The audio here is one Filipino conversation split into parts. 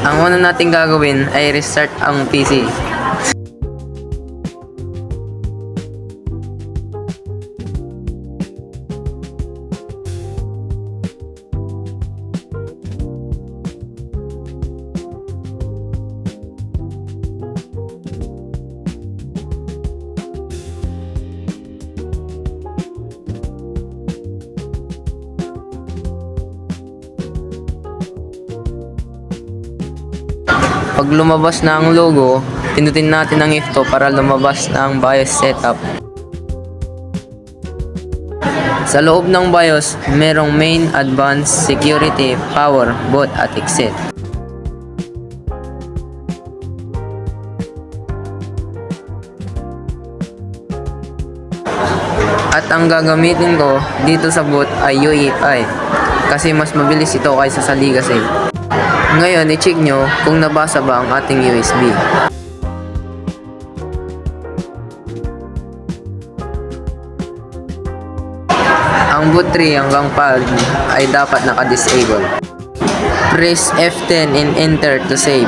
Ang una nating gagawin ay restart ang PC. Pag lumabas na ang logo, pindutin natin ang F2 para lumabas na ang BIOS setup. Sa loob ng BIOS, merong main, advanced, security, power, boot at exit. At ang gagamitin ko dito sa boot ay UEFI kasi mas mabilis ito kaysa sa Legacy. Ngayon, i-check nyo kung nabasa ba ang ating USB. Ang boot tree hanggang PAL ay dapat naka-disable. Press F10 and enter to save.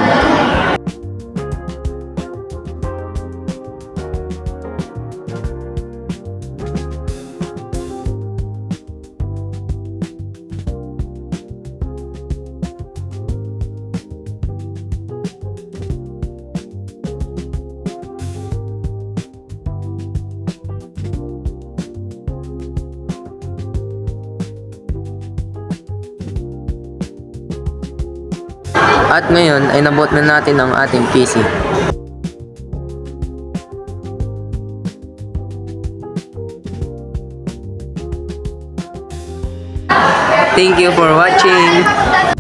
At ngayon ay nabuot na natin ang ating PC. Thank you for watching!